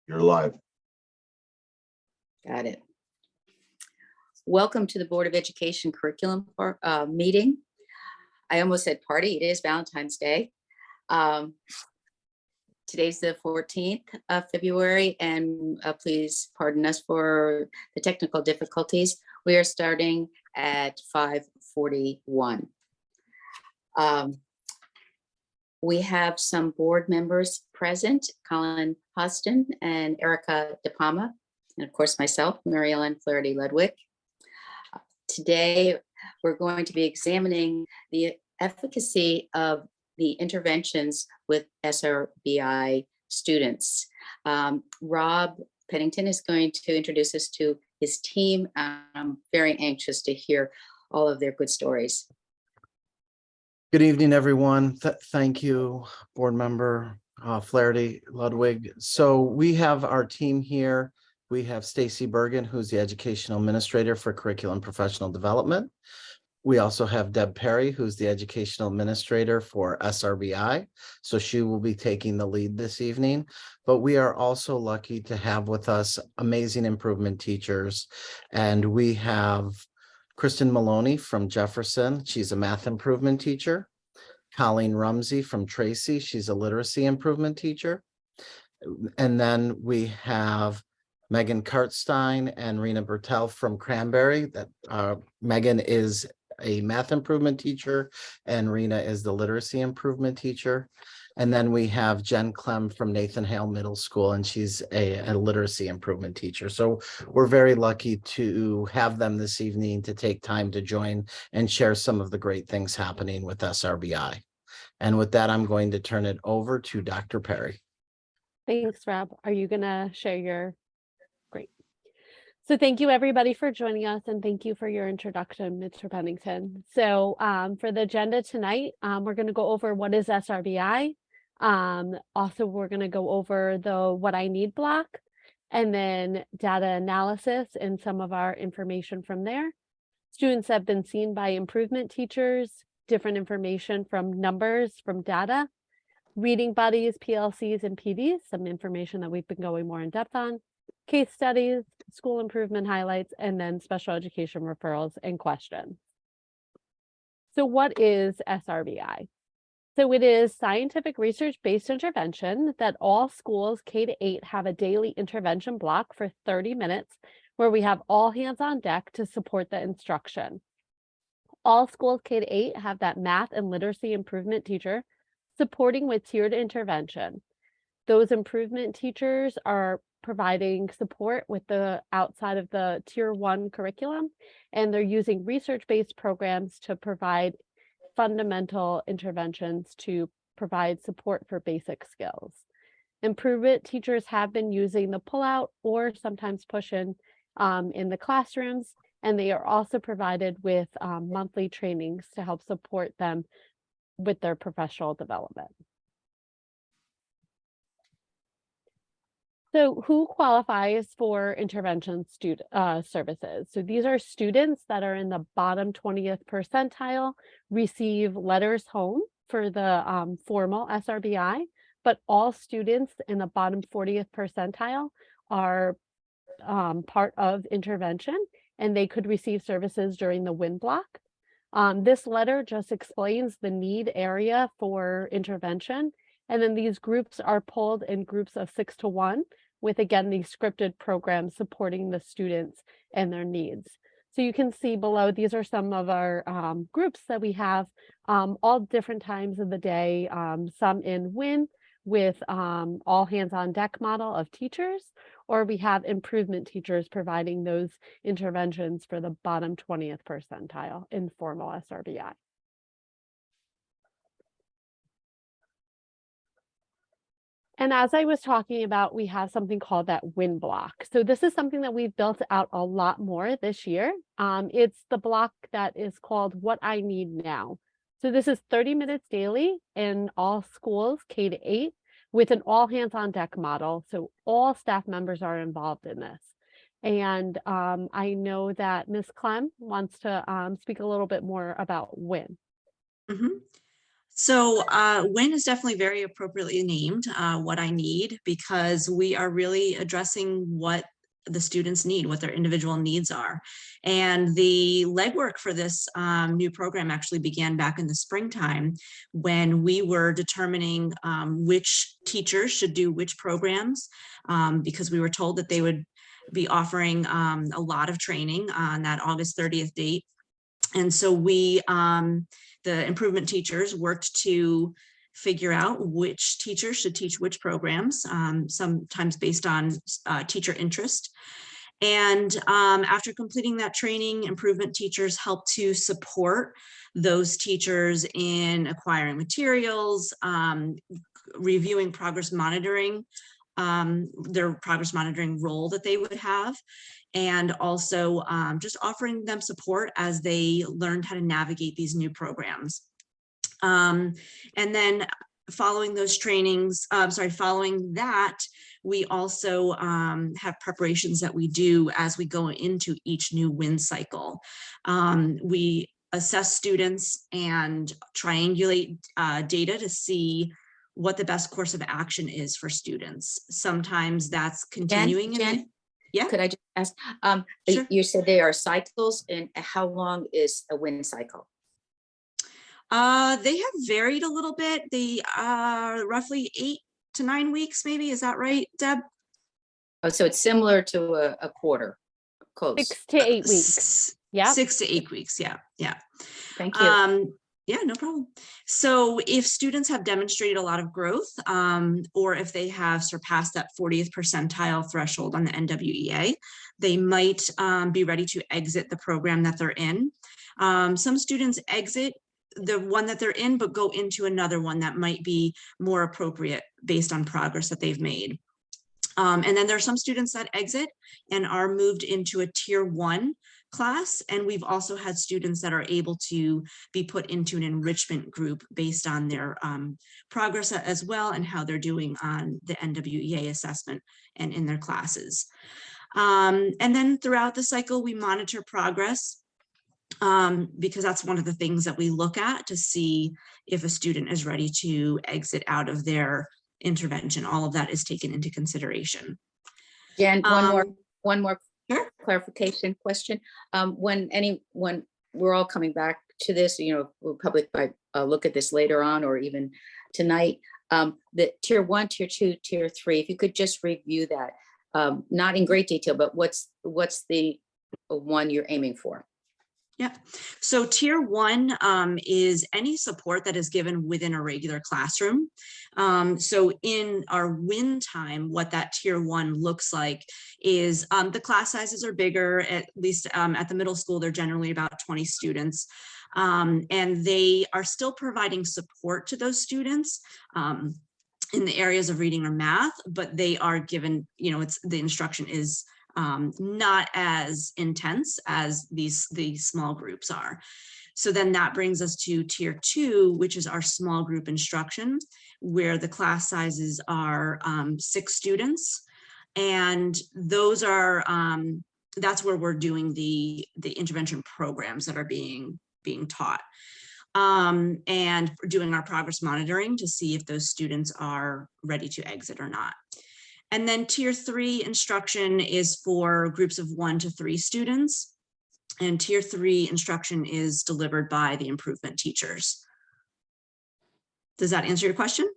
You're live. Got it. Welcome to the Board of Education Curriculum meeting. I almost said party. It is Valentine's Day. Today's the 14th of February, and please pardon us for the technical difficulties. We are starting at 5:41. We have some board members present, Colin Hostin and Erica DePalma, and of course myself, Mary Ellen Flaherty Ludwig. Today, we're going to be examining the efficacy of the interventions with SRBI students. Rob Pennington is going to introduce us to his team. I'm very anxious to hear all of their good stories. Good evening, everyone. Thank you, board member Flaherty Ludwig. So we have our team here. We have Stacy Bergen, who's the educational administrator for curriculum professional development. We also have Deb Perry, who's the educational administrator for SRBI. So she will be taking the lead this evening. But we are also lucky to have with us amazing improvement teachers. And we have Kristen Maloney from Jefferson. She's a math improvement teacher. Colleen Rumsey from Tracy. She's a literacy improvement teacher. And then we have Megan Kartstein and Rena Bertel from Cranberry. That Megan is a math improvement teacher and Rena is the literacy improvement teacher. And then we have Jen Clem from Nathan Hale Middle School, and she's a literacy improvement teacher. So we're very lucky to have them this evening to take time to join and share some of the great things happening with SRBI. And with that, I'm going to turn it over to Dr. Perry. Thanks, Rob. Are you going to share your? Great. So thank you, everybody, for joining us, and thank you for your introduction, Mr. Pennington. So for the agenda tonight, we're going to go over what is SRBI. Also, we're going to go over the what I need block, and then data analysis and some of our information from there. Students have been seen by improvement teachers, different information from numbers, from data, reading buddies, PLCs, and PDs, some information that we've been going more in depth on, case studies, school improvement highlights, and then special education referrals and questions. So what is SRBI? So it is scientific research-based intervention that all schools K-8 have a daily intervention block for 30 minutes where we have all hands on deck to support the instruction. All schools K-8 have that math and literacy improvement teacher supporting with tiered intervention. Those improvement teachers are providing support with the outside of the tier 1 curriculum, and they're using research-based programs to provide fundamental interventions to provide support for basic skills. Improvement teachers have been using the pullout or sometimes push-in the classrooms, and they are also provided with monthly trainings to help support them with their professional development. So who qualifies for intervention services? So these are students that are in the bottom 20th percentile, receive letters home for the formal SRBI, but all students in the bottom 40th percentile are part of intervention, and they could receive services during the WIN block. This letter just explains the need area for intervention, and then these groups are pulled in groups of 6 to 1, with again these scripted programs supporting the students and their needs. So you can see below, these are some of our groups that we have all different times of the day, some in WIN with all hands on deck model of teachers, or we have improvement teachers providing those interventions for the bottom 20th percentile in formal SRBI. And as I was talking about, we have something called that WIN block. So this is something that we've built out a lot more this year. It's the block that is called What I Need Now. So this is 30 minutes daily in all schools, K-8, with an all hands on deck model. So all staff members are involved in this. And I know that Ms. Clem wants to speak a little bit more about WIN. Mm-hmm. So WIN is definitely very appropriately named, What I Need, because we are really addressing what the students need, what their individual needs are. And the legwork for this new program actually began back in the springtime when we were determining which teachers should do which programs, because we were told that they would be offering a lot of training on that August 30th date. And so we, the improvement teachers, worked to figure out which teachers should teach which programs, sometimes based on teacher interest. And after completing that training, improvement teachers help to support those teachers in acquiring materials, reviewing progress monitoring, their progress monitoring role that they would have, and also just offering them support as they learned how to navigate these new programs. And then following those trainings, following that, we also have preparations that we do as we go into each new WIN cycle. We assess students and triangulate data to see what the best course of action is for students. Sometimes that's continuing. Jen, yeah. Could I just ask, Sure. You said they are cycles, and how long is a WIN cycle? They have varied a little bit. They are roughly 8 to 9 weeks, maybe. Is that right, Deb? Oh, so it's similar to a quarter, close. 6 to 8 weeks. Yeah. 6 to 8 weeks. Yeah. Yeah. Thank you. Yeah, no problem. So if students have demonstrated a lot of growth, or if they have surpassed that 40th percentile threshold on the NWEA, they might be ready to exit the program that they're in. Some students exit the one that they're in, but go into another one that might be more appropriate based on progress that they've made. And then there are some students that exit and are moved into a tier 1 class. And we've also had students that are able to be put into an enrichment group based on their progress as well, and how they're doing on the NWEA assessment and in their classes. And then throughout the cycle, we monitor progress, because that's one of the things that we look at to see if a student is ready to exit out of their intervention. All of that is taken into consideration. Jen, one more Sure. clarification question. When we're all coming back to this, we'll probably look at this later on or even tonight, the tier 1, tier 2, tier 3, if you could just review that, not in great detail, but what's the one you're aiming for? Yeah, so tier 1 is any support that is given within a regular classroom. So in our WIN time, what that tier 1 looks like is the class sizes are bigger, at least at the middle school, they're generally about 20 students. And they are still providing support to those students in the areas of reading or math, but they are given, the instruction is not as intense as these small groups are. So then that brings us to tier 2, which is our small group instruction, where the class sizes are 6 students. And those are, that's where we're doing the intervention programs that are being taught. And doing our progress monitoring to see if those students are ready to exit or not. And then tier 3 instruction is for groups of 1 to 3 students. And tier 3 instruction is delivered by the improvement teachers. Does that answer your question?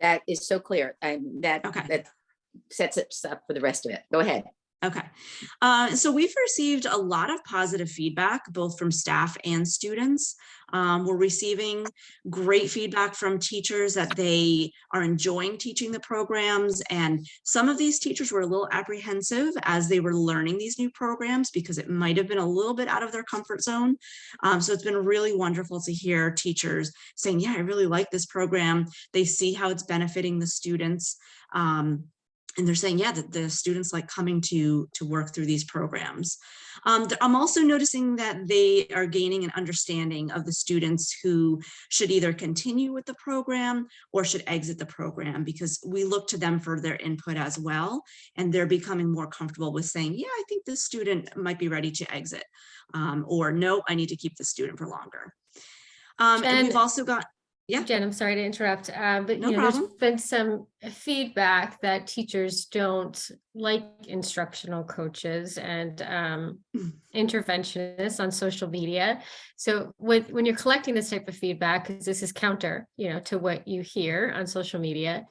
That is so clear. That sets us up for the rest of it. Go ahead. Okay, so we've received a lot of positive feedback, both from staff and students. We're receiving great feedback from teachers that they are enjoying teaching the programs. And some of these teachers were a little apprehensive as they were learning these new programs because it might have been a little bit out of their comfort zone. So it's been really wonderful to hear teachers saying, yeah, I really like this program. They see how it's benefiting the students. And they're saying, yeah, that the students like coming to work through these programs. I'm also noticing that they are gaining an understanding of the students who should either continue with the program or should exit the program, because we look to them for their input as well. And they're becoming more comfortable with saying, yeah, I think this student might be ready to exit, or no, I need to keep the student for longer. And we've also got, Yeah, Jen, I'm sorry to interrupt, but no there's problem. been some feedback that teachers don't like instructional coaches and interventionists on social media. So when you're collecting this type of feedback, because this is counter, to what you hear on social media,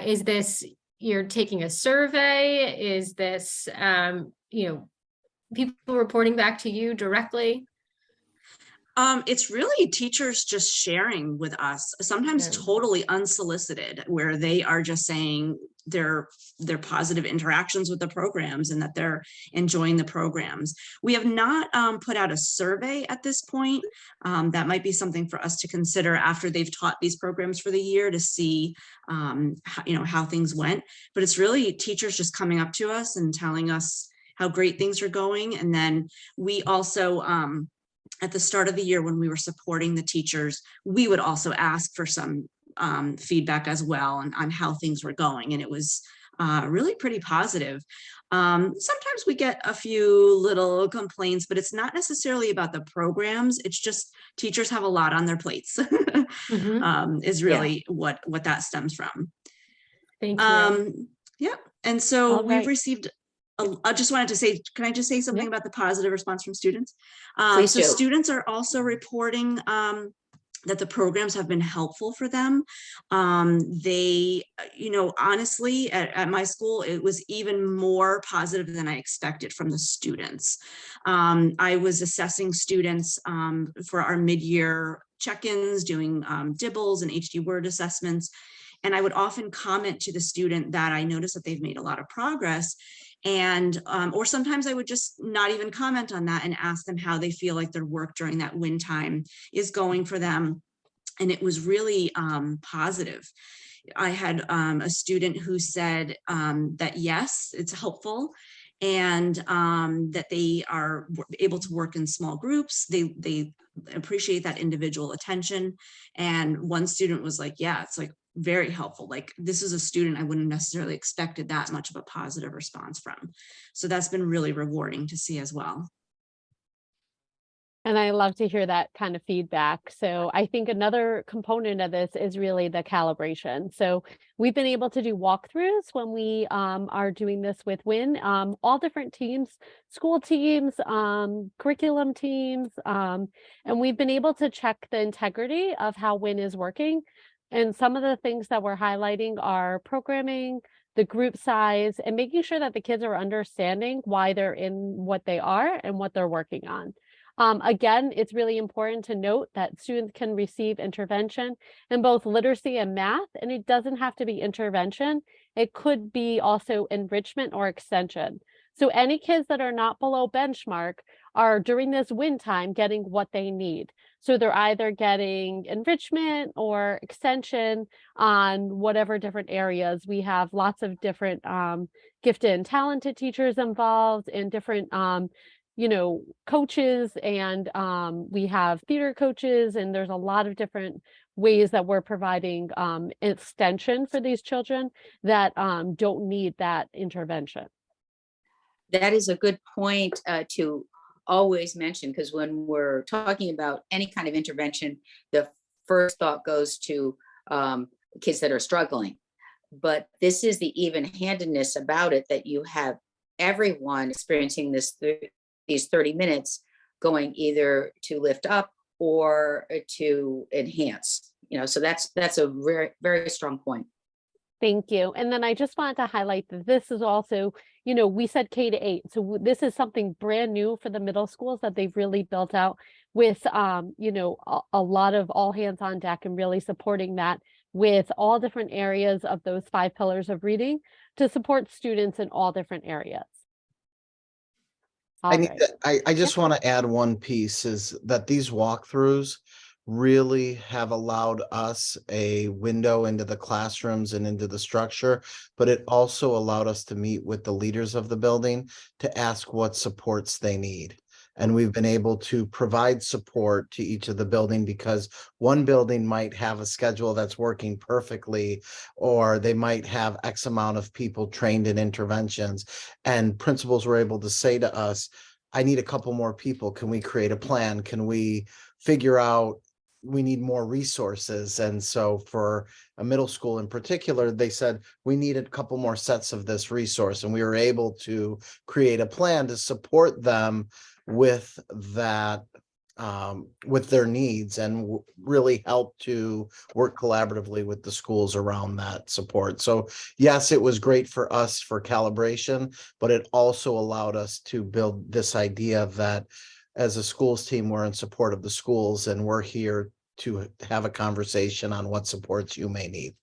is this you're taking a survey? Is this people reporting back to you directly? It's really teachers just sharing with us, sometimes Yeah. totally unsolicited, where they are just saying their positive interactions with the programs and that they're enjoying the programs. We have not put out a survey at this point. That might be something for us to consider after they've taught these programs for the year to see how things went. But it's really teachers just coming up to us and telling us how great things are going. And then we also at the start of the year when we were supporting the teachers, we would also ask for some feedback as well on how things were going. And it was really pretty positive. Sometimes we get a few little complaints, but it's not necessarily about the programs. It's just teachers have a lot on their plates is really what that stems from. Thank you. Yeah. And so All we've right. received I just wanted to say, can I just say something about the positive response from students? Please So do. students are also reporting that the programs have been helpful for them. They, honestly, at my school, it was even more positive than I expected from the students. I was assessing students for our mid-year check-ins, doing DIBELS and HD word assessments. And I would often comment to the student that I noticed that they've made a lot of progress. And or sometimes I would just not even comment on that and ask them how they feel like their work during that WIN time is going for them. And it was really positive. I had a student who said that yes, it's helpful, and that they are able to work in small groups. They appreciate that individual attention. And one student was like, yeah, it's like very helpful. Like, this is a student I wouldn't necessarily expected that much of a positive response from. So that's been really rewarding to see as well. And I love to hear that kind of feedback. So I think another component of this is really the calibration. So we've been able to do walkthroughs when we are doing this with WIN, all different teams, school teams, curriculum teams, and we've been able to check the integrity of how WIN is working. And some of the things that we're highlighting are programming, the group size, and making sure that the kids are understanding why they're in what they are and what they're working on. Again, it's really important to note that students can receive intervention in both literacy and math, and it doesn't have to be intervention. It could be also enrichment or extension. So any kids that are not below benchmark are during this WIN time getting what they need. So they're either getting enrichment or extension on whatever different areas. We have lots of different gifted and talented teachers involved and different coaches, and we have theater coaches, and there's a lot of different ways that we're providing extension for these children that don't need that intervention. That is a good point to always mention, because when we're talking about any kind of intervention, the first thought goes to kids that are struggling. But this is the even-handedness about it, that you have everyone experiencing these 30 minutes going either to lift up or to enhance. So that's a very, very strong point. Thank you. And then I just wanted to highlight that this is also, we said K-8. So this is something brand new for the middle schools that they've really built out with, a lot of all hands on deck, and really supporting that with all different areas of those 5 pillars of reading to support students in all different areas. I just want to add one piece, is that these walkthroughs really have allowed us a window into the classrooms and into the structure, but it also allowed us to meet with the leaders of the building to ask what supports they need. And we've been able to provide support to each of the building, because one building might have a schedule that's working perfectly, or they might have X amount of people trained in interventions. And principals were able to say to us, I need a couple more people. Can we create a plan? Can we figure out we need more resources. And so for a middle school in particular, they said we needed a couple more sets of this resource, and we were able to create a plan to support them with that, with their needs, and really help to work collaboratively with the schools around that support. So yes, it was great for us for calibration, but it also allowed us to build this idea that as a schools team, we're in support of the schools, and we're here to have a conversation on what supports you may need.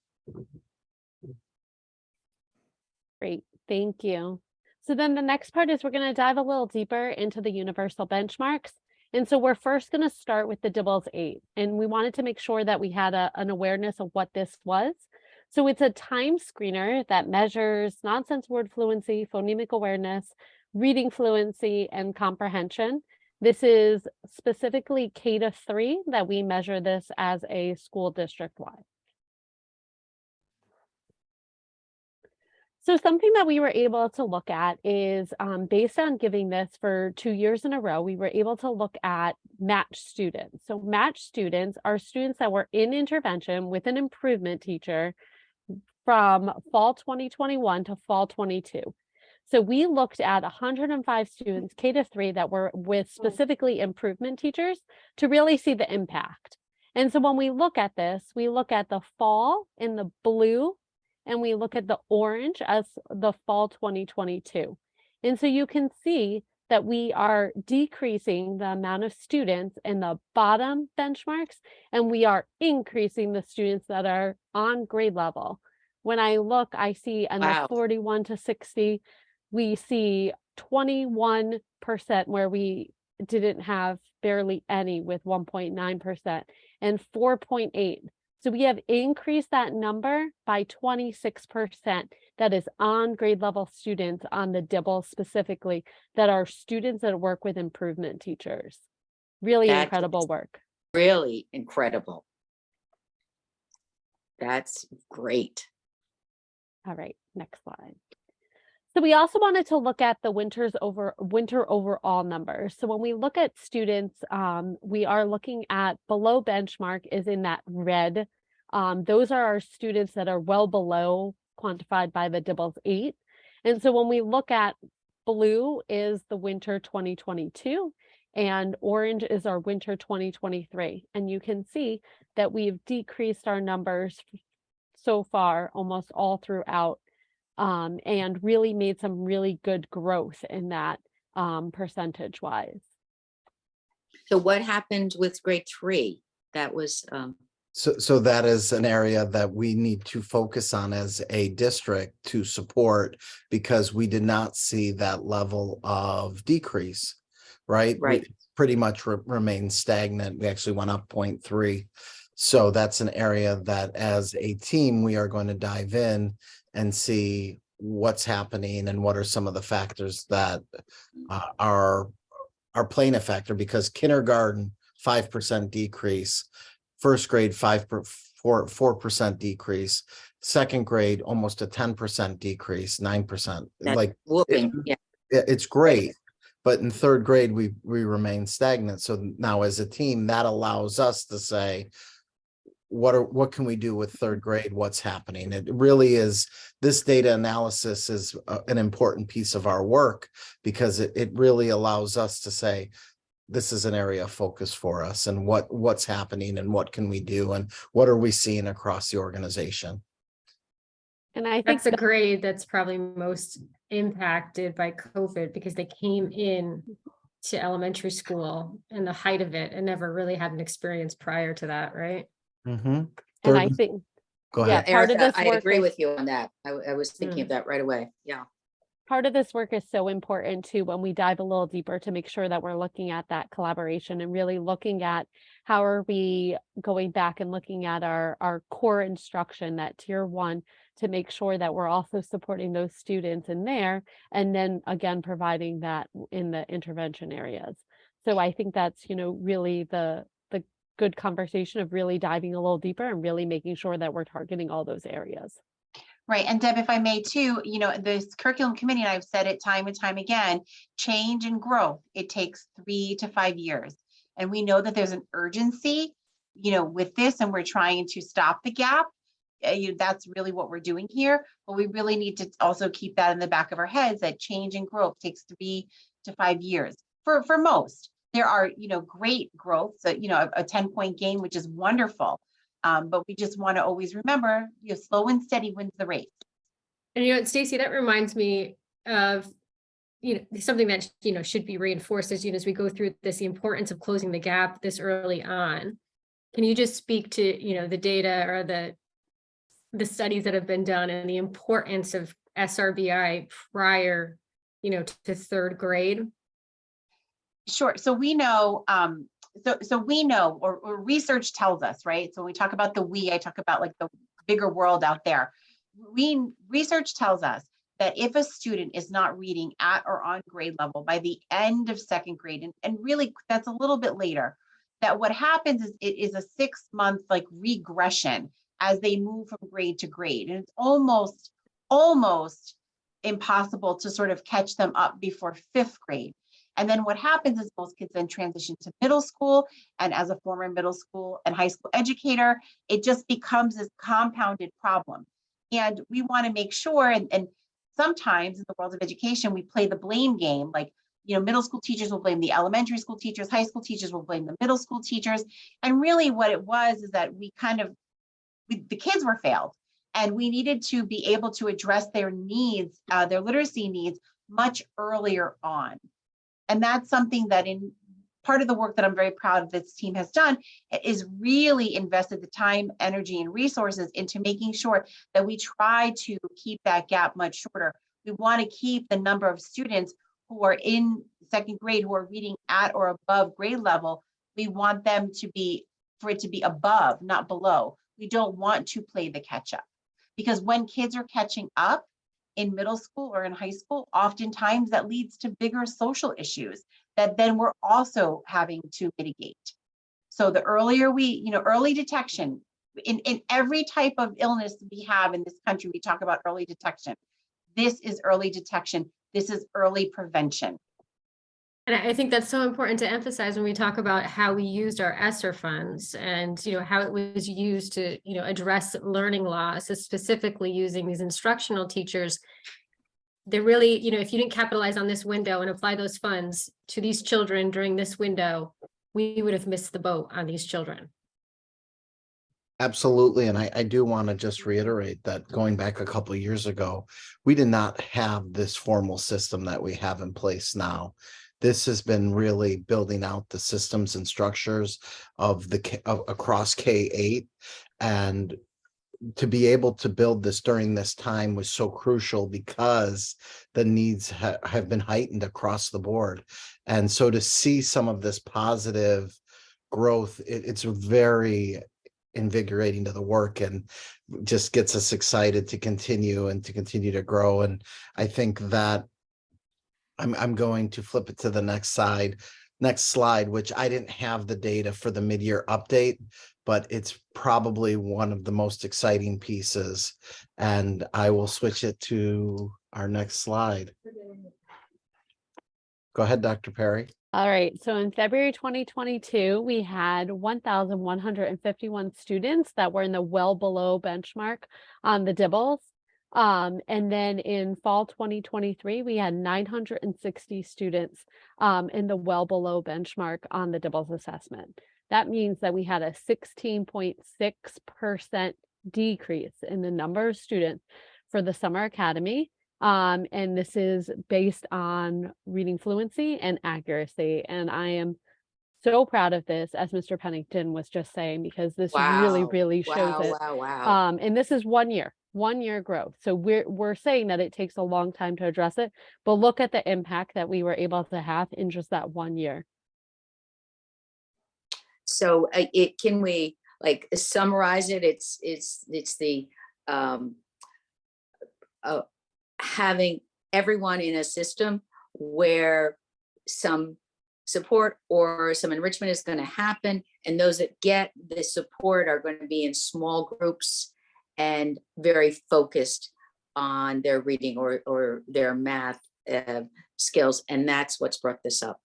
Great, thank you. So then the next part is we're going to dive a little deeper into the universal benchmarks. And so we're first going to start with the DIBELS 8, and we wanted to make sure that we had an awareness of what this was. So it's a time screener that measures nonsense word fluency, phonemic awareness, reading fluency, and comprehension. This is specifically K-3 that we measure this as a school district-wide. So something that we were able to look at is based on giving this for 2 years in a row, we were able to look at matched students. So matched students are students that were in intervention with an improvement teacher from fall 2021 to fall 22. So we looked at 105 students, K-3, that were with specifically improvement teachers to really see the impact. And so when we look at this, we look at the fall in the blue, and we look at the orange as the fall 2022. And so you can see that we are decreasing the amount of students in the bottom benchmarks, and we are increasing the students that are on grade level. When I look, I see in the 41 to 60, we see 21% where we didn't have barely any with 1.9% and 4.8. So we have increased that number by 26%. That is on grade level students on the DIBELS specifically, that are students that work with improvement teachers. Really incredible work. Really incredible. That's great. All right, next slide. So we also wanted to look at the winter overall numbers. So when we look at students, we are looking at below benchmark is in that red. Those are our students that are well below quantified by the DIBELS 8. And so when we look at blue is the winter 2022, and orange is our winter 2023. And you can see that we've decreased our numbers so far almost all throughout, and really made some really good growth in that percentage wise. So what happened with grade 3? That was So that is an area that we need to focus on as a district to support, because we did not see that level of decrease, right? Right. We pretty much remained stagnant. We actually went up 0.3. So that's an area that as a team, we are going to dive in and see what's happening and what are some of the factors that are playing a factor, because kindergarten, 5% decrease, first grade, 4% decrease, second grade, almost a 10% decrease, 9%. That's like whooping. it's great. But in third grade, we remain stagnant. So now as a team, that allows us to say, what can we do with third grade? What's happening? It really is, this data analysis is an important piece of our work, because it really allows us to say, this is an area of focus for us, and what's happening and what can we do and what are we seeing across the organization. And I think that's the grade that's probably most impacted by COVID, because they came in to elementary school in the height of it and never really had an experience prior to that, right? Mm-hmm. And I think, Go yeah, ahead. part of Erica, this I work agree is, with you on that. I was thinking of that right away. Yeah. part of this work is so important too, when we dive a little deeper, to make sure that we're looking at that collaboration and really looking at how are we going back and looking at our core instruction, that tier 1, to make sure that we're also supporting those students in there, and then again providing that in the intervention areas. So I think that's, really the good conversation of really diving a little deeper and really making sure that we're targeting all those areas. Right. And Deb, if I may too, this curriculum committee, and I've said it time and time again, change and growth, it takes 3 to 5 years. And we know that there's an urgency with this, and we're trying to stop the gap. That's really what we're doing here. But we really need to also keep that in the back of our heads, that change and growth takes 3 to 5 years for most. There are, great growth, so, a 10-point gain, which is wonderful. But we just want to always remember, slow and steady wins the race. And Stacey, that reminds me of something that should be reinforced as as we go through this, the importance of closing the gap this early on. Can you just speak to the data or the studies that have been done and the importance of SRBI prior to third grade? Sure. So we know, we know, or research tells us, right? So when we talk about the we, I talk about like the bigger world out there. Research tells us that if a student is not reading at or on grade level by the end of second grade, and really that's a little bit later, that what happens is it is a 6-month like regression as they move from grade to grade. And it's almost impossible to sort of catch them up before 5th grade. And then what happens is most kids then transition to middle school. And as a former middle school and high school educator, it just becomes this compounded problem. And we want to make sure, and sometimes in the world of education, we play the blame game. Like, middle school teachers will blame the elementary school teachers, high school teachers will blame the middle school teachers. And really what it was is that the kids were failed, and we needed to be able to address their needs, their literacy needs much earlier on. And that's something that in part of the work that I'm very proud of this team has done is really invested the time, energy, and resources into making sure that we try to keep that gap much shorter. We want to keep the number of students who are in second grade who are reading at or above grade level. We want them for it to be above, not below. We don't want to play the catch up, because when kids are catching up in middle school or in high school, oftentimes that leads to bigger social issues that then we're also having to mitigate. So the earlier early detection, in every type of illness we have in this country, we talk about early detection. This is early detection. This is early prevention. And I think that's so important to emphasize when we talk about how we used our ESSER funds and, how it was used to, address learning loss, specifically using these instructional teachers. They really, if you didn't capitalize on this window and apply those funds to these children during this window, we would have missed the boat on these children. Absolutely. And I do want to just reiterate that going back a couple of years ago, we did not have this formal system that we have in place now. This has been really building out the systems and structures of across K-8, and to be able to build this during this time was so crucial because the needs have been heightened across the board. And so to see some of this positive growth, it's very invigorating to the work and just gets us excited to continue to grow. And I think that I'm going to flip it to the next slide, which I didn't have the data for the mid-year update, but it's probably one of the most exciting pieces. And I will switch it to our next slide. Go ahead, Dr. Perry. All right, so in February 2022, we had 1,151 students that were in the well below benchmark on the DIBELS. And then in fall 2023, we had 960 students in the well below benchmark on the DIBELS assessment. That means that we had a 16.6% decrease in the number of students for the summer academy. And this is based on reading fluency and accuracy. And I am so proud of this, as Mr. Pennington was just saying, because this really shows it. Wow. And this is 1 year growth. So we're saying that it takes a long time to address it, but look at the impact that we were able to have in just that 1 year. So can we like summarize it? It's the having everyone in a system where some support or some enrichment is going to happen, and those that get the support are going to be in small groups and very focused on their reading or their math skills, and that's what's brought this up.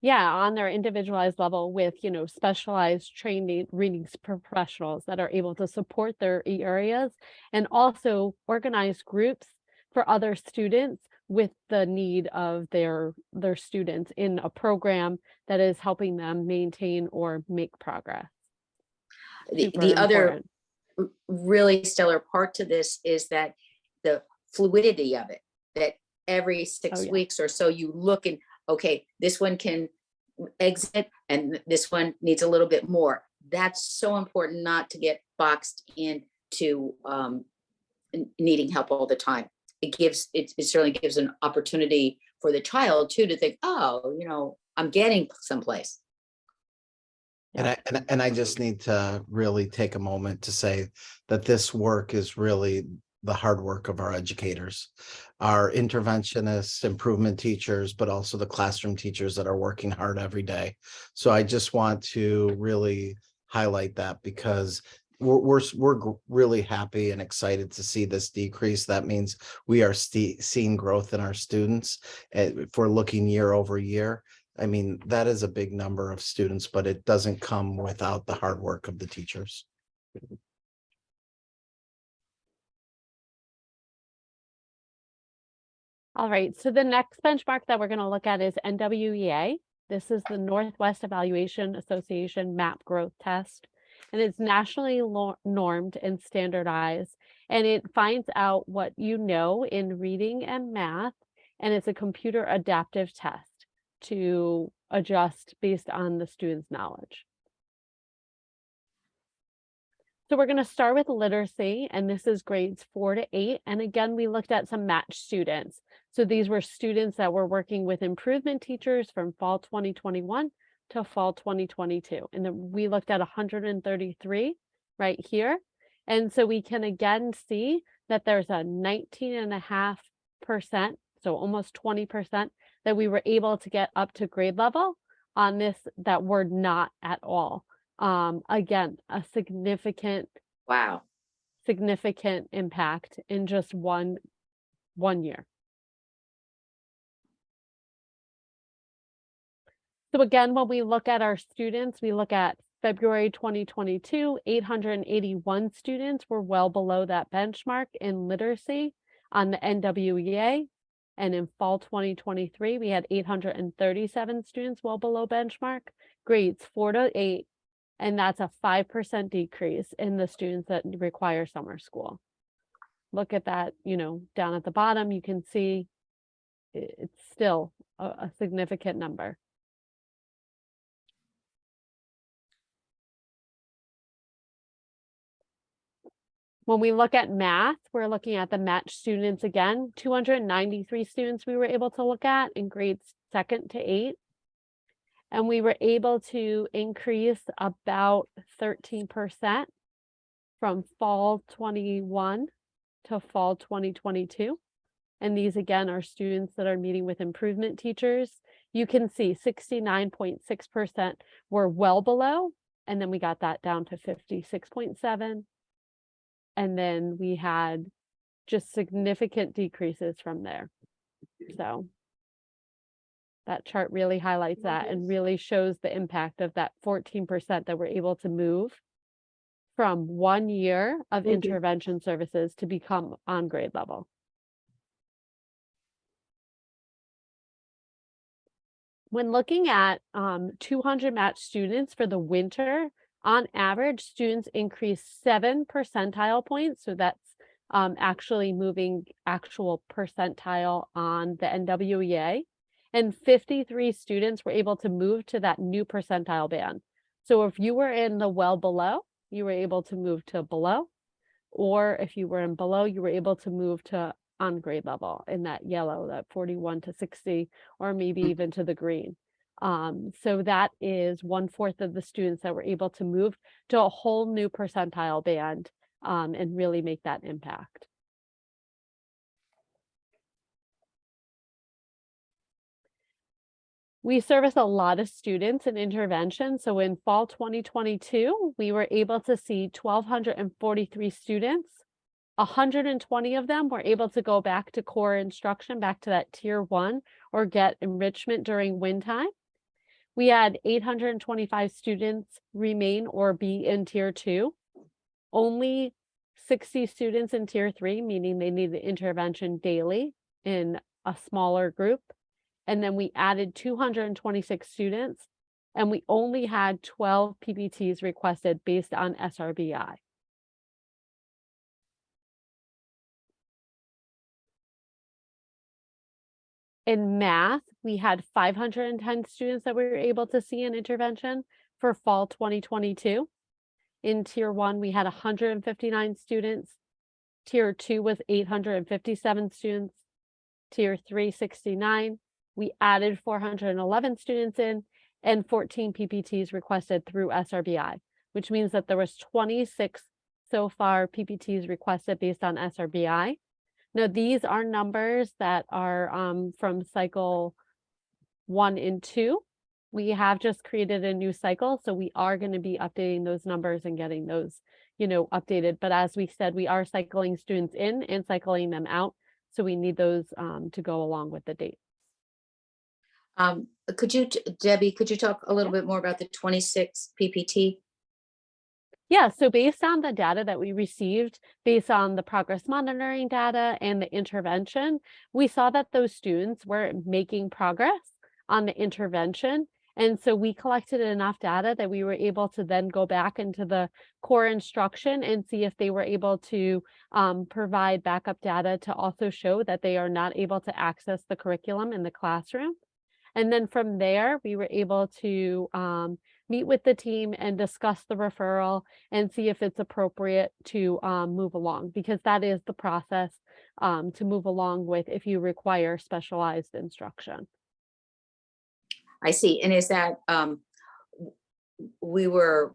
on their individualized level with, specialized trained reading professionals that are able to support their areas and also organize groups for other students with the need of their students in a program that is helping them maintain or make progress. Super The other important. really stellar part to this is that the fluidity of it, that every 6 yeah. weeks or so you look and, okay, this one can exit and this one needs a little bit more. That's so important, not to get boxed into needing help all the time. It certainly gives an opportunity for the child too to think, oh, I'm getting someplace. And I just need to really take a moment to say that this work is really the hard work of our educators, our interventionists, improvement teachers, but also the classroom teachers that are working hard every day. So I just want to really highlight that because we're really happy and excited to see this decrease. That means we are seeing growth in our students. If we're looking year over year, I mean, that is a big number of students, but it doesn't come without the hard work of the teachers. All right, so the next benchmark that we're going to look at is NWEA. This is the Northwest Evaluation Association MAP growth test, and it's nationally normed and standardized, and it finds out what you know in reading and math, and it's a computer adaptive test to adjust based on the student's knowledge. So we're going to start with literacy, and this is grades 4 to 8. And again, we looked at some matched students. So these were students that were working with improvement teachers from fall 2021 to fall 2022. And then we looked at 133 right here. And so we can again see that there's a 19.5%, so almost 20%, that we were able to get up to grade level on this that were not at all. Again, a significant impact in just one year. So again, when we look at our students, we look at February 2022, 881 students were well below that benchmark in literacy on the NWEA. And in fall 2023, we had 837 students well below benchmark, grades 4 to 8. And that's a 5% decrease in the students that require summer school. Look at that, down at the bottom, you can see it's still a significant number. When we look at math, we're looking at the matched students again, 293 students we were able to look at in grades 2nd to 8. And we were able to increase about 13% from fall 21 to fall 2022. And these again are students that are meeting with improvement teachers. You can see 69.6% were well below, and then we got that down to 56.7. And then we had just significant decreases from there. So that chart really highlights that and really shows the impact of that 14% that we're able to move from 1 year of intervention services to become on grade level. When looking at 200 matched students for the winter, on average, students increase 7 percentile points. So that's actually moving actual percentile on the NWEA. And 53 students were able to move to that new percentile band. So if you were in the well below, you were able to move to below, or if you were in below, you were able to move to on grade level in that yellow, that 41 to 60, or maybe even to the green. So that is 1/4 of the students that were able to move to a whole new percentile band and really make that impact. We service a lot of students in intervention. So in fall 2022, we were able to see 1,243 students. 120 of them were able to go back to core instruction, back to that tier 1, or get enrichment during WIN time. we had 825 students remain or be in tier 2. Only 60 students in tier 3, meaning they needed intervention daily in a smaller group. And then we added 226 students, and we only had 12 PPTs requested based on SRBI. In math, we had 510 students that we were able to see in intervention for fall 2022. In tier 1, we had 159 students. Tier 2 was 857 students. Tier 3, 69. We added 411 students in, and 14 PPTs requested through SRBI, which means that there was 26 so far PPTs requested based on SRBI. Now, these are numbers that are from cycle 1 and 2. We have just created a new cycle, so we are going to be updating those numbers and getting those, updated. But as we said, we are cycling students in and cycling them out, so we need those to go along with the date. Debbie, could you talk a little bit more about the 26 PPT? Yeah, so based on the data that we received, based on the progress monitoring data and the intervention, we saw that those students were making progress on the intervention. And so we collected enough data that we were able to then go back into the core instruction and see if they were able to provide backup data to also show that they are not able to access the curriculum in the classroom. And then from there, we were able to meet with the team and discuss the referral and see if it's appropriate to move along, because that is the process to move along with if you require specialized instruction. I see. And is that we were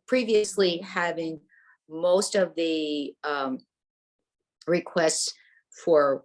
previously having most of the requests for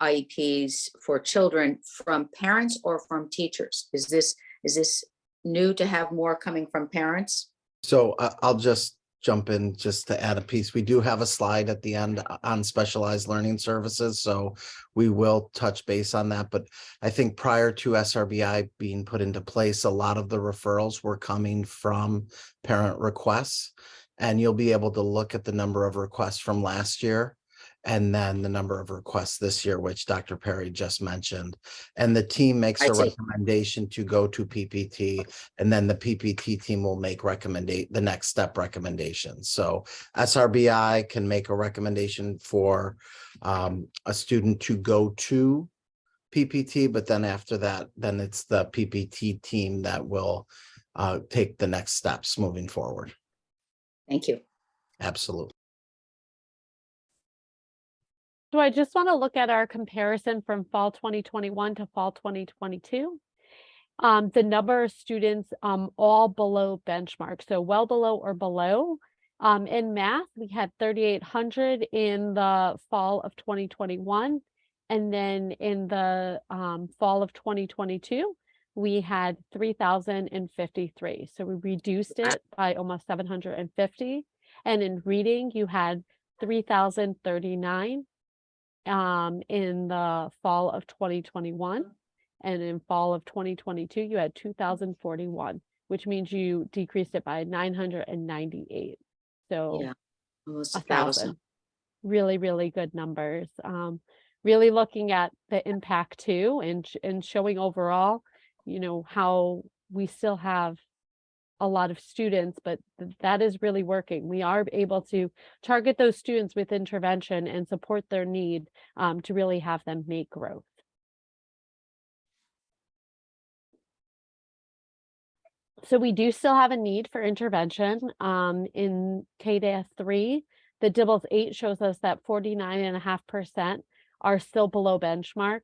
IEPs for children from parents or from teachers? Is this new to have more coming from parents? So I'll just jump in just to add a piece. We do have a slide at the end on specialized learning services, so we will touch base on that. But I think prior to SRBI being put into place, a lot of the referrals were coming from parent requests, and you'll be able to look at the number of requests from last year and then the number of requests this year, which Dr. Perry just mentioned. And the team makes a recommendation to go to PPT, and then the PPT team will make the next step recommendations. So SRBI can make a recommendation for a student to go to PPT, but then after that, then it's the PPT team that will take the next steps moving forward. Thank you. Absolutely. So I just want to look at our comparison from fall 2021 to fall 2022. The number of students all below benchmark, so well below or below. In math, we had 3,800 in the fall of 2021. And then in the fall of 2022, we had 3,053. So we reduced it by almost 750. And in reading, you had 3,039. In the fall of 2021, and in fall of 2022, you had 2,041, which means you decreased it by 998. So yeah, almost 1,000. Really, really good numbers. Really looking at the impact too, and showing overall, how we still have a lot of students, but that is really working. We are able to target those students with intervention and support their need to really have them make growth. So we do still have a need for intervention. In K-3, the DIBELS 8 shows us that 49.5% are still below benchmark,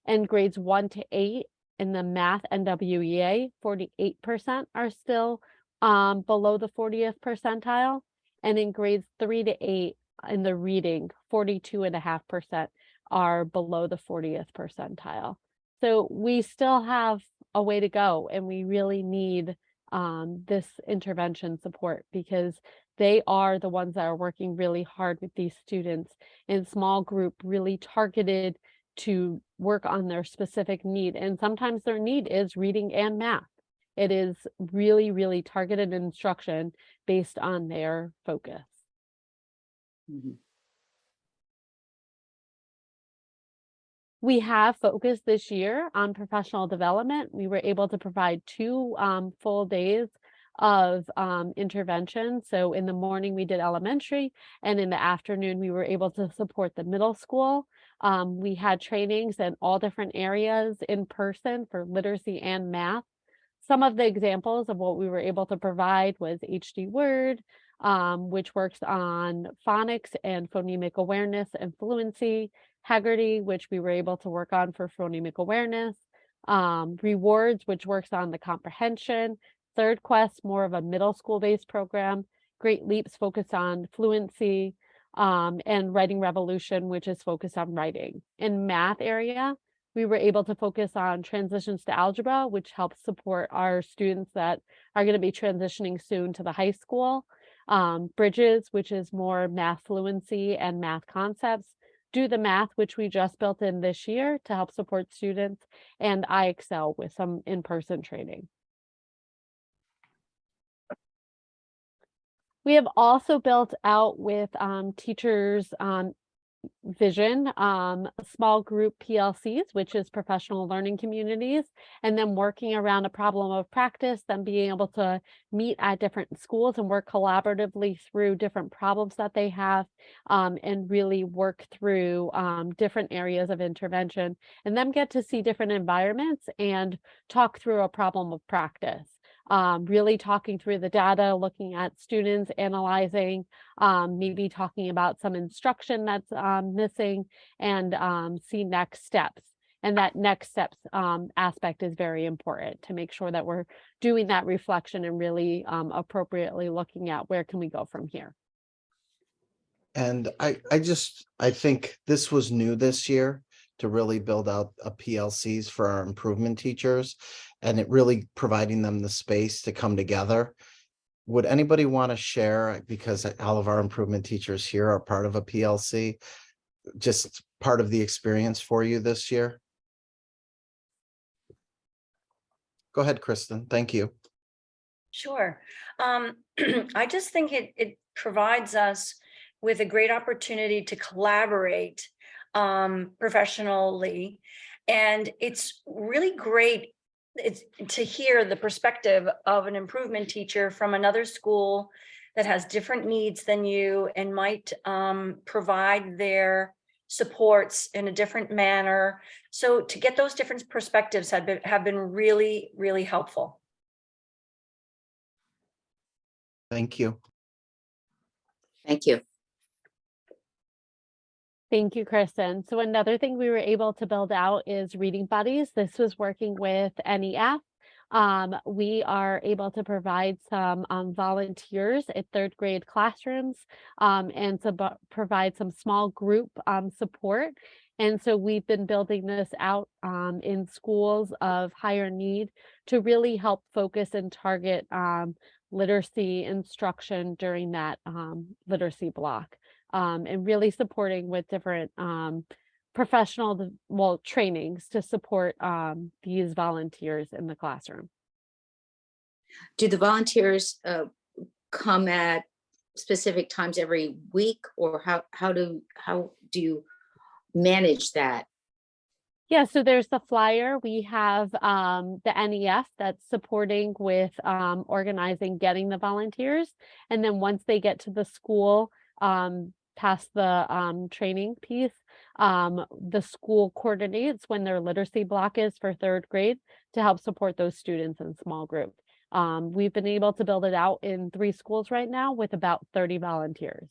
and grades 1 to 8 in the math NWEA, 48% are still below the 40th percentile. And in grades 3 to 8 in the reading, 42.5% are below the 40th percentile. So we still have a way to go, and we really need this intervention support, because they are the ones that are working really hard with these students in small group, really targeted to work on their specific need. And sometimes their need is reading and math. It is really, really targeted instruction based on their focus. Mhm. We have focused this year on professional development. We were able to provide 2 full days of intervention. So in the morning we did elementary, and in the afternoon we were able to support the middle school. We had trainings in all different areas in person for literacy and math. Some of the examples of what we were able to provide was HD Word, which works on phonics and phonemic awareness and fluency. Haggerty, which we were able to work on for phonemic awareness. Rewards, which works on the comprehension. Third Quest, more of a middle school based program. Great Leaps focused on fluency, and Writing Revolution, which is focused on writing. In math area, we were able to focus on transitions to algebra, which helps support our students that are going to be transitioning soon to the high school. Bridges, which is more math fluency and math concepts. Do the Math, which we just built in this year to help support students, and iExcel with some in-person training. We have also built out with teachers vision, small group PLCs, which is professional learning communities, and then working around a problem of practice, then being able to meet at different schools and work collaboratively through different problems that they have, and really work through different areas of intervention, and then get to see different environments and talk through a problem of practice. Really talking through the data, looking at students, analyzing, maybe talking about some instruction that's missing, and see next steps. And that next steps aspect is very important to make sure that we're doing that reflection and really appropriately looking at where can we go from here. And I think this was new this year to really build out a PLCs for our improvement teachers, and it really providing them the space to come together. Would anybody want to share, because all of our improvement teachers here are part of a PLC, just part of the experience for you this year? Go ahead, Kristen. Thank you. Sure. I just think it provides us with a great opportunity to collaborate professionally. And it's really great to hear the perspective of an improvement teacher from another school that has different needs than you and might provide their supports in a different manner. So to get those different perspectives have been really, really helpful. Thank you. Thank you. Thank you, Kristen. So another thing we were able to build out is reading buddies. This was working with NEF. We are able to provide some volunteers at third grade classrooms, and to provide some small group support. And so we've been building this out in schools of higher need to really help focus and target literacy instruction during that literacy block. And really supporting with different professional trainings to support these volunteers in the classroom. Do the volunteers come at specific times every week, or how do you manage that? Yeah, so there's the flyer. We have the NEF that's supporting with organizing, getting the volunteers, and then once they get to the school, past the training piece, the school coordinates when their literacy block is for third grade to help support those students in small group. We've been able to build it out in 3 schools right now with about 30 volunteers.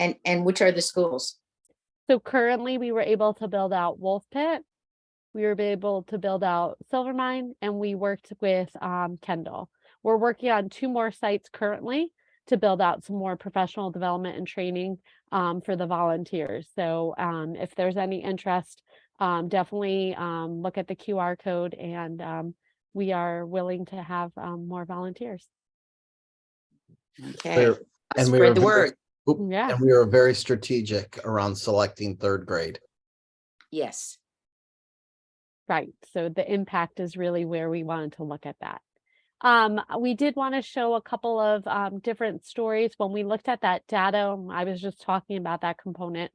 And which are the schools? So currently we were able to build out Wolf Pit, we were able to build out Silvermine, and we worked with Kendall. We're working on 2 more sites currently to build out some more professional development and training for the volunteers. So if there's any interest, definitely look at the QR code, and we are willing to have more volunteers. Okay, And spread the word. Yeah. And we were very strategic around selecting third grade. Yes. Right. So the impact is really where we wanted to look at that. We did want to show a couple of different stories. When we looked at that data, I was just talking about that component.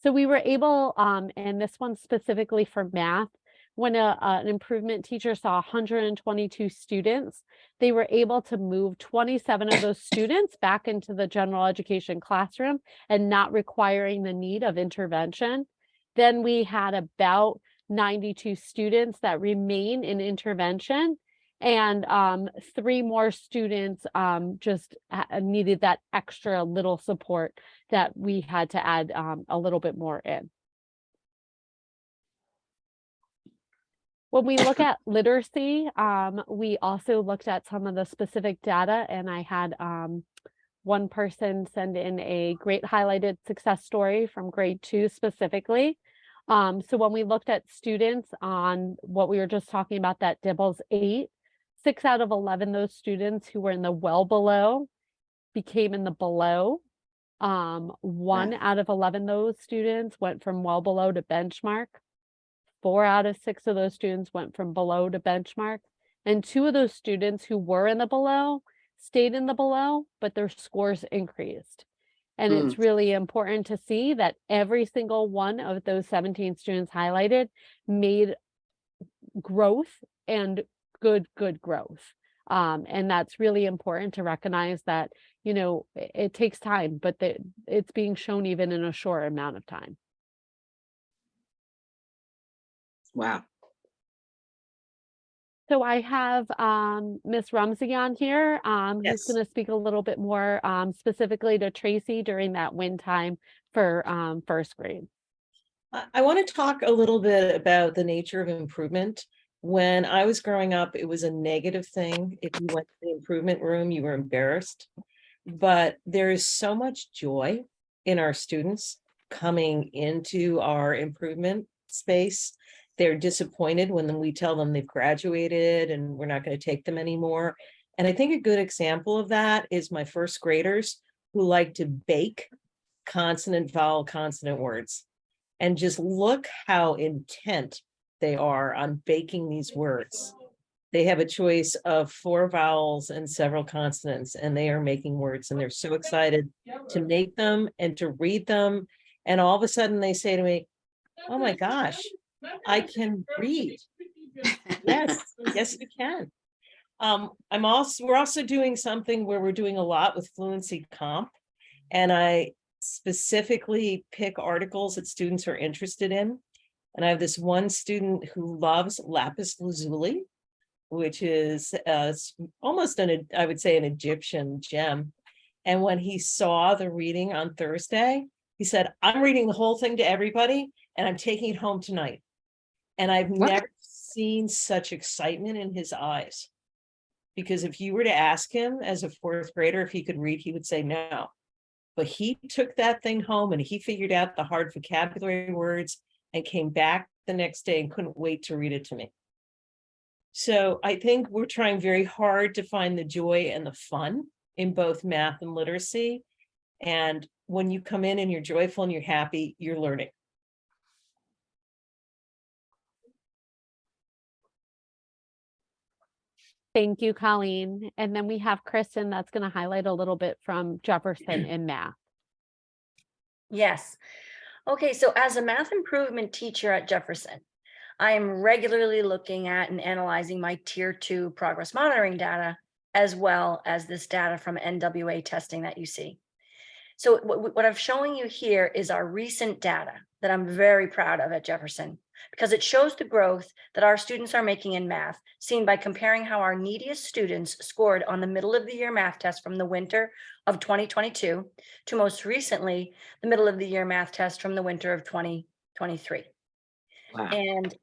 So we were able, and this one specifically for math, when an improvement teacher saw 122 students, they were able to move 27 of those students back into the general education classroom and not requiring the need of intervention. Then we had about 92 students that remain in intervention, and 3 more students just needed that extra little support that we had to add a little bit more in. When we look at literacy, we also looked at some of the specific data, and I had one person send in a great highlighted success story from grade 2 specifically. So when we looked at students on what we were just talking about, that DIBELS 8, 6 out of 11 those students who were in the well below became in the below. 1 out of 11 those students went from well below to benchmark. 4 out of 6 of those students went from below to benchmark. And 2 of those students who were in the below stayed in the below, but their scores increased. And it's really important to see that every single one of those 17 students highlighted made growth and good growth. And that's really important to recognize that, you know, it takes time, but it's being shown even in a short amount of time. Wow. So I have Ms. Rumsey on here, who's Yes. going to speak a little bit more specifically to Tracey during that win time for first grade. I want to talk a little bit about the nature of improvement. When I was growing up, it was a negative thing. If you went to the improvement room, you were embarrassed. But there is so much joy in our students coming into our improvement space. They're disappointed when we tell them they've graduated and we're not going to take them anymore. And I think a good example of that is my first graders who like to bake consonant, vowel, consonant words. And just look how intent they are on baking these words. They have a choice of 4 vowels and several consonants, and they are making words, and they're so excited to make them and to read them. And all of a sudden they say to me, oh my gosh, I can read. Yes, yes, you can. We're also doing something where we're doing a lot with Fluency Comp, and I specifically pick articles that students are interested in. And I have this one student who loves lapis lazuli, which is almost I would say an Egyptian gem. And when he saw the reading on Thursday, he said, I'm reading the whole thing to everybody and I'm taking it home tonight. And I've never seen such excitement in his eyes. Because if you were to ask him as a 4th grader if he could read, he would say no. But he took that thing home and he figured out the hard vocabulary words and came back the next day and couldn't wait to read it to me. So I think we're trying very hard to find the joy and the fun in both math and literacy. And when you come in and you're joyful and you're happy, you're learning. Thank you, Colleen. And then we have Kristen that's going to highlight a little bit from Jefferson in math. Yes. Okay, so as a math improvement teacher at Jefferson, I am regularly looking at and analyzing my Tier 2 progress monitoring data, as well as this data from NWEA testing that you see. So what I'm showing you here is our recent data that I'm very proud of at Jefferson, because it shows the growth that our students are making in math, seen by comparing how our neediest students scored on the middle of the year math test from the winter of 2022 to most recently, the middle of the year math test from the winter of 2023. Wow. And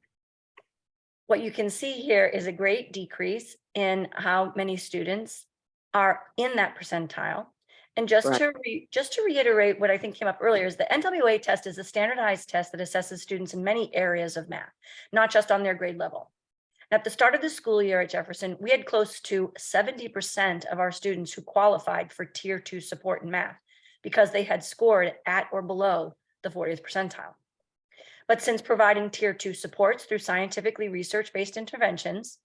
what you can see here is a great decrease in how many students are in that percentile. And just to reiterate what I think came up earlier is the NWEA test is a standardized test that assesses students in many areas of math, not just on their grade level. At the start of the school year at Jefferson, we had close to 70% of our students who qualified for Tier 2 support in math because they had scored at or below the 40th percentile. But since providing tier 2 supports through scientifically research-based interventions,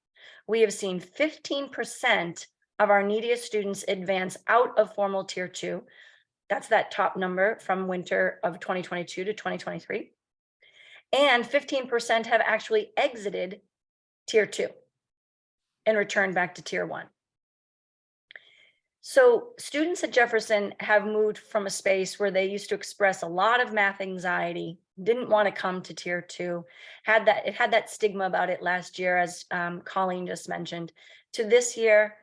we have seen 15% of our neediest students advance out of formal tier 2. That's that top number from winter of 2022 to 2023. And 15% have actually exited tier 2 and returned back to tier 1. So students at Jefferson have moved from a space where they used to express a lot of math anxiety, didn't want to come to tier 2, it had that stigma about it last year, as Colleen just mentioned, to this year,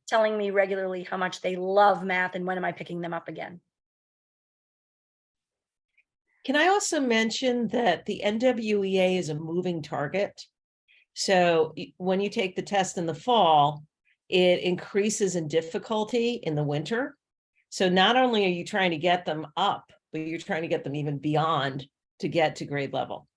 telling me regularly how much they love math and when am I picking them up again. Can I also mention that the NWEA is a moving target? So when you take the test in the fall, it increases in difficulty in the winter. So not only are you trying to get them up, but you're trying to get them even beyond to get to grade level.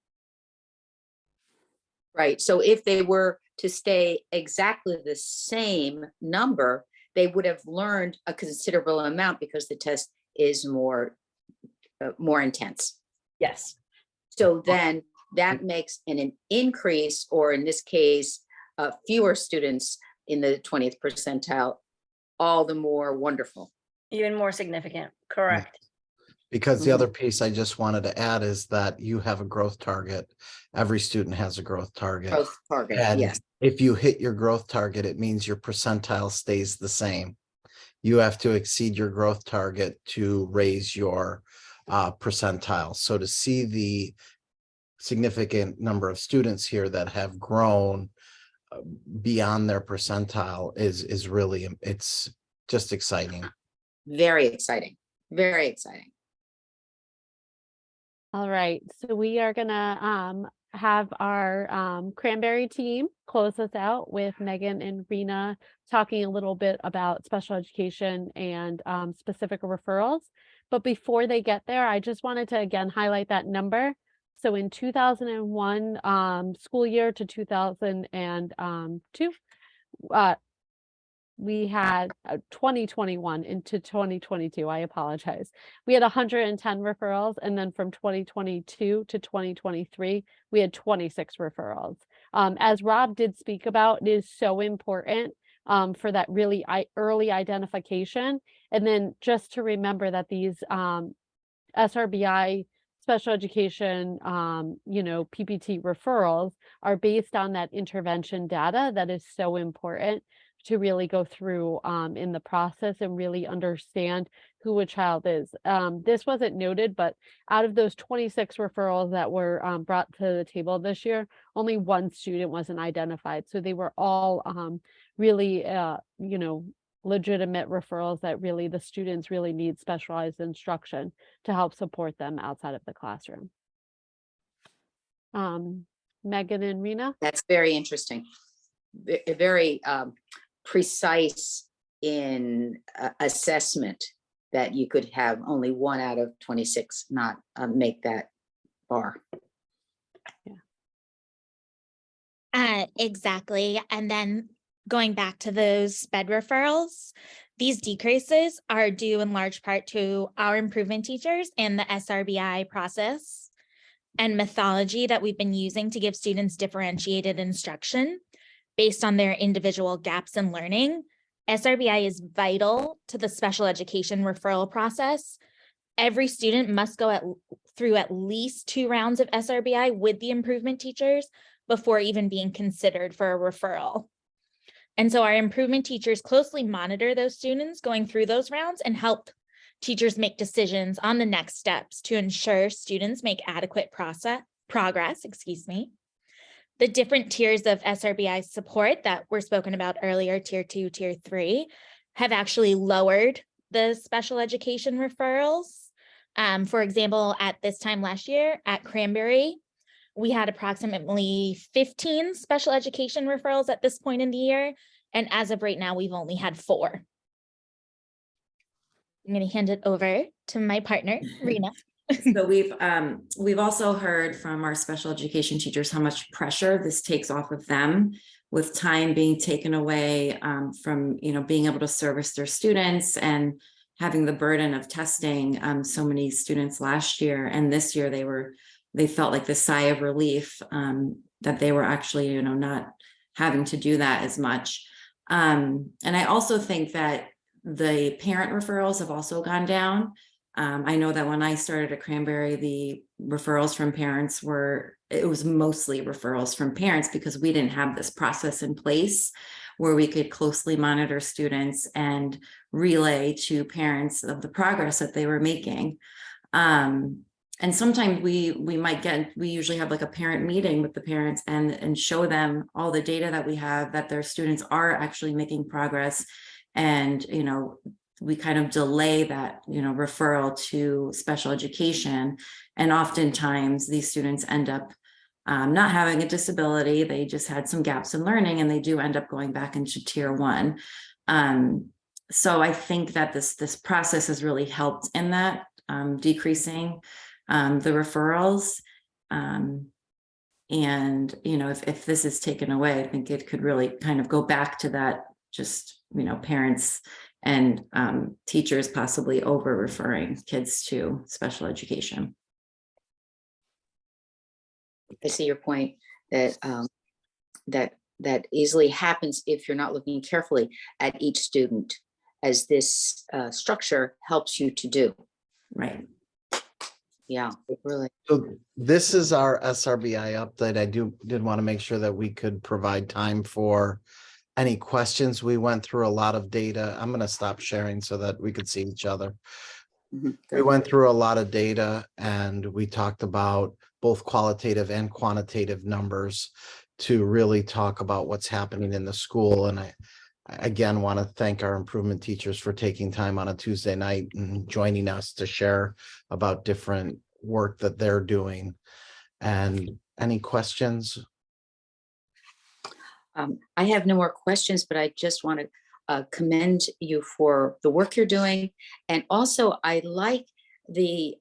Right. So if they were to stay exactly the same number, they would have learned a considerable amount because the test is more intense. Yes. So then that makes an increase, or in this case, fewer students in the 20th percentile, all the more wonderful. Even more significant, correct. Because the other piece I just wanted to add is that you have a growth target. Every student has a growth target. Growth target, And yes. if you hit your growth target, it means your percentile stays the same. You have to exceed your growth target to raise your percentile. So to see the significant number of students here that have grown beyond their percentile is really, it's just exciting. Very exciting. Very exciting. All right, so we are gonna have our Cranberry team close us out with Megan and Rena talking a little bit about special education and specific referrals. But before they get there, I just wanted to again highlight that number. So in 2001 school year to 2002, we had 2021 into 2022, I apologize. We had 110 referrals, and then from 2022 to 2023, we had 26 referrals. As Rob did speak about, it is so important for that really early identification. And then just to remember that these SRBI special education, PPT referrals are based on that intervention data that is so important to really go through in the process and really understand who a child is. This wasn't noted, but out of those 26 referrals that were brought to the table this year, only one student wasn't identified. So they were all really, legitimate referrals that really the students really need specialized instruction to help support them outside of the classroom. Megan and Rena? That's very interesting. Very precise in assessment that you could have only 1 out of 26 not make that bar. Exactly. And then going back to those SPED referrals, these decreases are due in large part to our improvement teachers and the SRBI process and methodology that we've been using to give students differentiated instruction based on their individual gaps in learning. SRBI is vital to the special education referral process. Every student must go through at least 2 rounds of SRBI with the improvement teachers before even being considered for a referral. And so our improvement teachers closely monitor those students going through those rounds and help teachers make decisions on the next steps to ensure students make adequate progress. The different tiers of SRBI support that were spoken about earlier, tier 2, tier 3, have actually lowered the special education referrals. For example, at this time last year at Cranberry, we had approximately 15 special education referrals at this point in the year. And as of right now, we've only had 4. I'm going to hand it over to my partner, Rena. So we've also heard from our special education teachers how much pressure this takes off of them, with time being taken away from being able to service their students and having the burden of testing so many students last year. And this year they were they felt like the sigh of relief that they were actually, you know, not having to do that as much. And I also think that the parent referrals have also gone down. I know that when I started at Cranberry, the referrals from parents it was mostly referrals from parents because we didn't have this process in place where we could closely monitor students and relay to parents of the progress that they were making. And sometimes we usually have like a parent meeting with the parents and show them all the data that we have, that their students are actually making progress. And, you know, we kind of delay that, you know, referral to special education. And oftentimes these students end up not having a disability. They just had some gaps in learning, and they do end up going back into tier 1. So I think that this process has really helped in that, decreasing the referrals. And, you know, if this is taken away, I think it could really kind of go back to that, just, you know, parents and teachers possibly over referring kids to special education. I see your point that that easily happens if you're not looking carefully at each student, as this structure helps you to do. Right. Yeah, it really. So this is our SRBI update. I did want to make sure that we could provide time for any questions. We went through a lot of data. I'm going to stop sharing so that we could see each other. We went through a lot of data, and we talked about both qualitative and quantitative numbers to really talk about what's happening in the school. And I again want to thank our improvement teachers for taking time on a Tuesday night and joining us to share about different work that they're doing. And any questions? I have no more questions, but I just want to commend you for the work you're doing. And also I like the,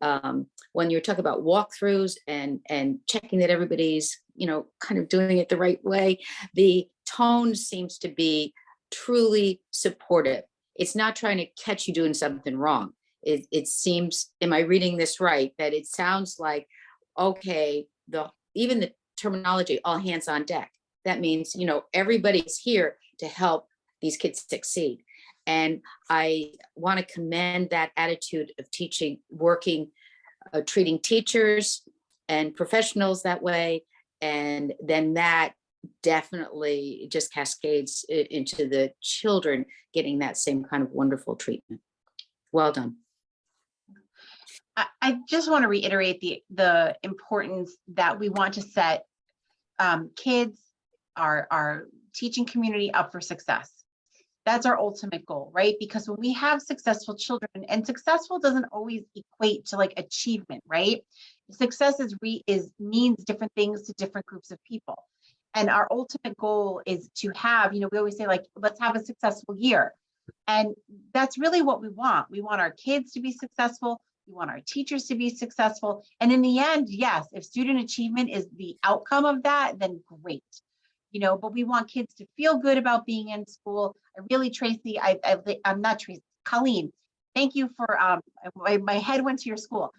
when you're talking about walkthroughs and checking that everybody's, you know, kind of doing it the right way, the tone seems to be truly supportive. It's not trying to catch you doing something wrong. It seems, am I reading this right, that it sounds like, okay, even the terminology, all hands on deck. That means, you know, everybody's here to help these kids succeed. And I want to commend that attitude of teaching, working, treating teachers and professionals that way. And then that definitely just cascades into the children getting that same kind of wonderful treatment. Well done. I just want to reiterate the importance that we want to set kids, our teaching community up for success. That's our ultimate goal, right? Because when we have successful children, and successful doesn't always equate to like achievement, right? Success means different things to different groups of people. And our ultimate goal is to have, you know, we always say like, let's have a successful year. And that's really what we want. We want our kids to be successful. We want our teachers to be successful. And in the end, yes, if student achievement is the outcome of that, then great. You know, but we want kids to feel good about being in school. I really, Tracy, I'm not Tracy, Colleen, thank you for, my head went to your school.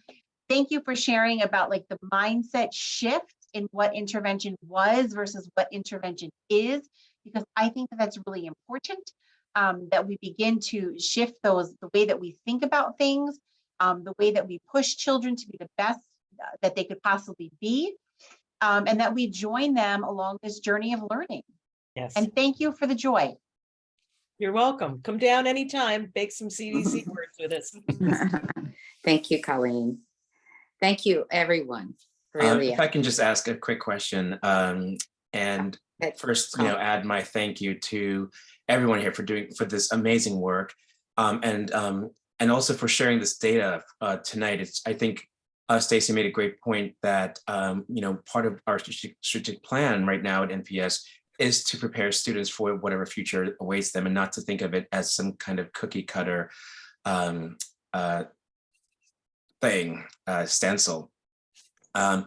Thank you for sharing about like the mindset shift in what intervention was versus what intervention is, because I think that that's really important, that we begin to shift the way that we think about things, the way that we push children to be the best that they could possibly be. And that we join them along this journey of learning. Yes. And thank you for the joy. You're welcome. Come down anytime, bake some CDC words with us. Thank you, Colleen. Thank you, everyone. Really. If I can just ask a quick question, and first, you know, add my thank you to everyone here for this amazing work, and also for sharing this data tonight. I think Stacey made a great point that you know, part of our strategic plan right now at NPS is to prepare students for whatever future awaits them, and not to think of it as some kind of cookie cutter thing, stencil. I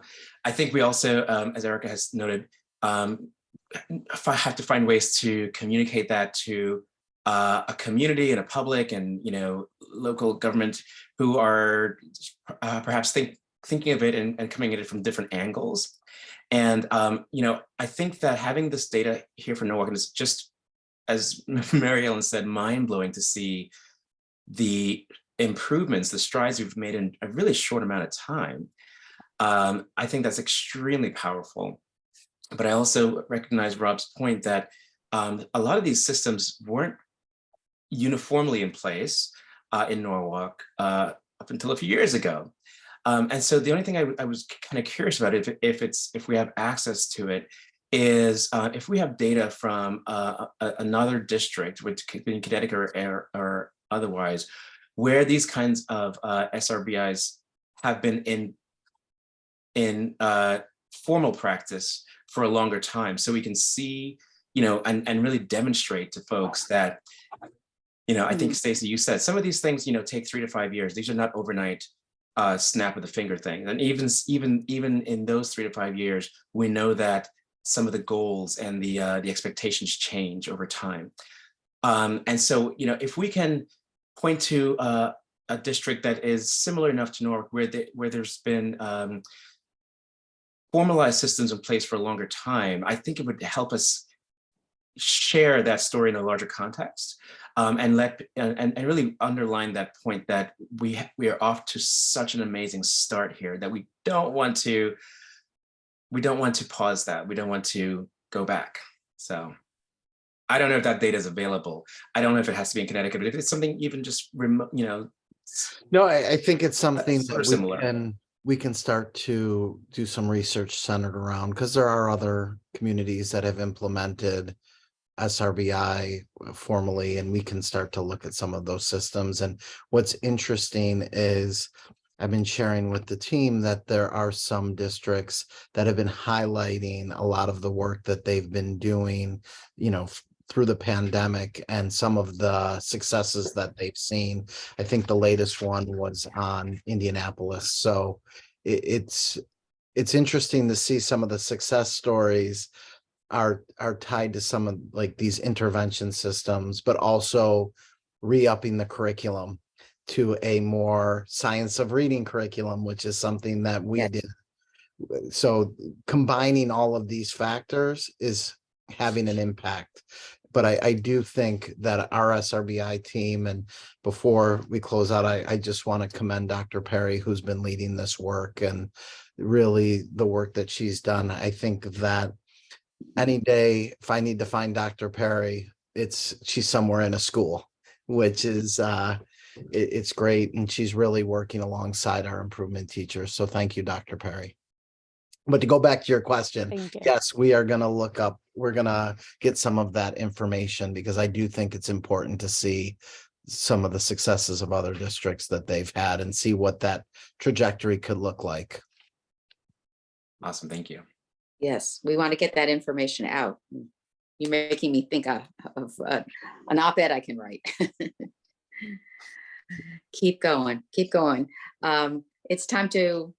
think we also, as Erica has noted, have to find ways to communicate that to a community and a public and, you know, local government who are perhaps thinking of it and coming at it from different angles. And, I think that having this data here for Norwalk is just, as Mary Ellen said, mind-blowing to see the improvements, the strides we've made in a really short amount of time. I think that's extremely powerful. But I also recognize Rob's point that a lot of these systems weren't uniformly in place in Norwalk up until a few years ago. And so the only thing I was kind of curious about, if we have access to it, is if we have data from another district, which could be in Connecticut or otherwise, where these kinds of SRBIs have been in formal practice for a longer time, so we can see, and really demonstrate to folks that, I think, Stacey, you said some of these things, take 3 to 5 years. These are not overnight snap of the finger thing. And even in those 3 to 5 years, we know that some of the goals and the expectations change over time. And so, if we can point to a district that is similar enough to Norwalk, where there's been formalized systems in place for a longer time, I think it would help us share that story in a larger context, and really underline that point that we are off to such an amazing start here that we don't want to pause that. We don't want to go back. So I don't know if that data is available. I don't know if it has to be in Connecticut, but if it's something even just remote, No, I think it's something sort of that similar. we can start to do some research centered around, because there are other communities that have implemented SRBI formally, and we can start to look at some of those systems. And what's interesting is I've been sharing with the team that there are some districts that have been highlighting a lot of the work that they've been doing, through the pandemic, and some of the successes that they've seen. I think the latest one was on Indianapolis. So it's interesting to see some of the success stories are tied to some of like these intervention systems, but also re-upping the curriculum to a more science of reading curriculum, which is something that we did. So combining all of these factors is having an impact. But I do think that our SRBI team, and before we close out, I just want to commend Dr. Perry, who's been leading this work, and really the work that she's done. I think that any day, if I need to find Dr. Perry, she's somewhere in a school, which is it's great. And she's really working alongside our improvement teachers. So thank you, Dr. Perry. But to go back to your question, yes, we are going to we're going to get some of that information, because I do think it's important to see some of the successes of other districts that they've had and see what that trajectory could look like. Awesome. Thank you. Yes, we want to get that information out. You're making me think of an op-ed I can write. Keep going, keep going. It's time to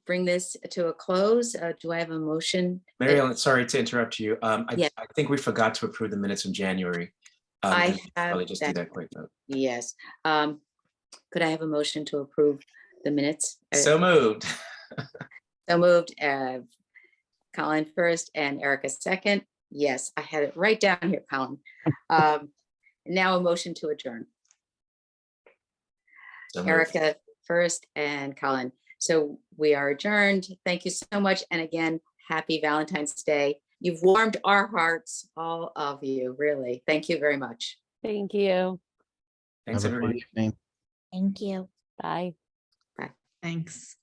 bring this to a close. Do I have a motion? Mary Ellen, sorry to interrupt you. Yeah. I think we forgot to approve the minutes from January. I have probably just do that quick note. Yes. Could I have a motion to approve the minutes? So moved. So moved. Colin first and Erica second. Yes, I had it right down here, Colin. Now a motion to adjourn. So Erica first and Colin. So we are adjourned. Thank you so much. And again, happy Valentine's Day. You've warmed our hearts, all of you, really. Thank you very much. Thank you. Thanks, Have a great everybody. evening. Thank you. Bye. Thanks.